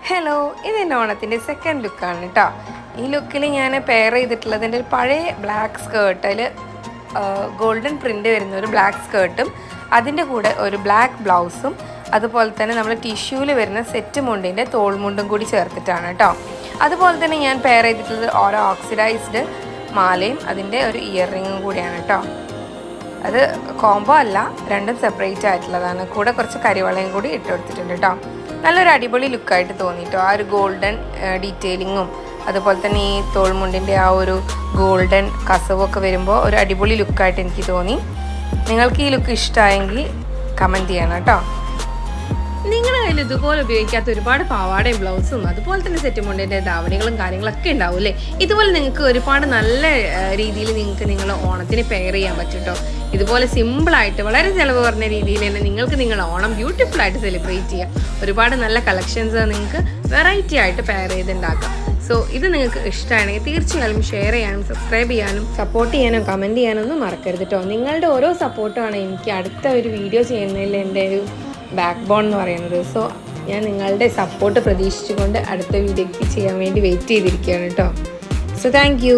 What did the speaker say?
Hello, ഇതെൻ്റെ ഓണത്തിൻ്റെ second ലുക്കാണ് കേട്ടോ. ഈ ലുക്കിൽ ഞാൻ പെയർ ചെയ്തിട്ടുള്ളത് എൻ്റെ ഒരു പഴയ ബ്ലാക്ക് സ്കേർട്ടിൽ ഗോൾഡൻ പ്രിൻ്റ് വരുന്ന ഒരു ബ്ലാക്ക് സ്കേർട്ടും അതിൻ്റെ കൂടെ ഒരു ബ്ലാക്ക് ബ്ലൗസും അതുപോലെ തന്നെ നമ്മൾ ടിഷ്യൂവിൽ വരുന്ന സെറ്റ് മുണ്ടിൻ്റെ തോൾമുണ്ടും കൂടി ചേർത്തിട്ടാണ് കേട്ടോ. അതുപോലെ തന്നെ ഞാൻ പെയർ ചെയ്തിട്ടുള്ളത് ഓരോ ഓക്സിഡൈസ്ഡ് മാലയും അതിൻ്റെ ഒരു ഇയർ റിങ്ങും കൂടിയാണ് കേട്ടോ. അത് കോംബോ അല്ല, രണ്ടും സെപ്പറേറ്റ് ആയിട്ടുള്ളതാണ്. കൂടെ കുറച്ച് കരിവളയും കൂടി ഇട്ട് കൊടുത്തിട്ടുണ്ട് കേട്ടോ. നല്ലൊരു അടിപൊളി ലുക്കായിട്ട് തോന്നിട്ടോ. ആ ഒരു ഗോൾഡൻ ഡീറ്റെയിലിങ്ങും അതുപോലെ തന്നെ ഈ തോൾമുണ്ടിൻ്റെ ആ ഒരു ഗോൾഡൻ കസവൊക്കെ വരുമ്പോൾ ഒരു അടിപൊളി ലുക്കായിട്ട് എനിക്ക് തോന്നി. നിങ്ങൾക്ക് ഈ ലുക്ക് ഇഷ്ടമായെങ്കിൽ കമൻറ്റ് ചെയ്യണം കേട്ടോ. നിങ്ങളുടെ കയ്യിൽ ഇതുപോലെ ഉപയോഗിക്കാത്ത ഒരുപാട് പാവാടയും ബ്ലൗസും അതുപോലെ തന്നെ സെറ്റ് മുണ്ടിൻ്റെ ധാവണികളും കാര്യങ്ങളൊക്കെ ഉണ്ടാവും അല്ലേ? ഇതുപോലെ നിങ്ങൾക്ക് ഒരുപാട് നല്ല രീതിയിൽ നിങ്ങളുടെ ഓണത്തിന് പെയർ ചെയ്യാൻ പറ്റും കേട്ടോ. ഇതുപോലെ സിമ്പിളായിട്ട് വളരെ ചിലവ് കുറഞ്ഞ രീതിയിൽ തന്നെ നിങ്ങൾക്ക് നിങ്ങളുടെ ഓണം ബ്യൂട്ടിഫുൾ ആയിട്ട് സെലിബ്രേറ്റ് ചെയ്യാം. ഒരുപാട് നല്ല കളക്ഷൻസ് നിങ്ങൾക്ക് വെറൈറ്റി ആയിട്ട് പെയർ ചെയ്തുണ്ടാക്കാം. സോ ഇത് നിങ്ങൾക്ക് ഇഷ്ടമാണെങ്കിൽ തീർച്ചയായും ഷെയർ ചെയ്യാനും സബ്സ്ക്രൈബ് ചെയ്യാനും സപ്പോർട്ട് ചെയ്യാനും കമൻറ്റ് ചെയ്യാനും ഒന്നും മറക്കരുത് കേട്ടോ. നിങ്ങളുടെ ഓരോ സപ്പോർട്ടുമാണ് എനിക്ക് അടുത്ത ഒരു വീഡിയോ ചെയ്യുന്നതിൽ എൻ്റെ ഒരു ബാക്ക് ബോൺ എന്ന് പറയുന്നത്. സോ ഞാൻ നിങ്ങളുടെ സപ്പോർട്ട് പ്രതീക്ഷിച്ചുകൊണ്ട് അടുത്ത വീഡിയോയ്ക്ക് ചെയ്യാൻ വേണ്ടി വെയിറ്റ് ചെയ്തിരിക്കുകയാണ് കേട്ടോ. So thank you.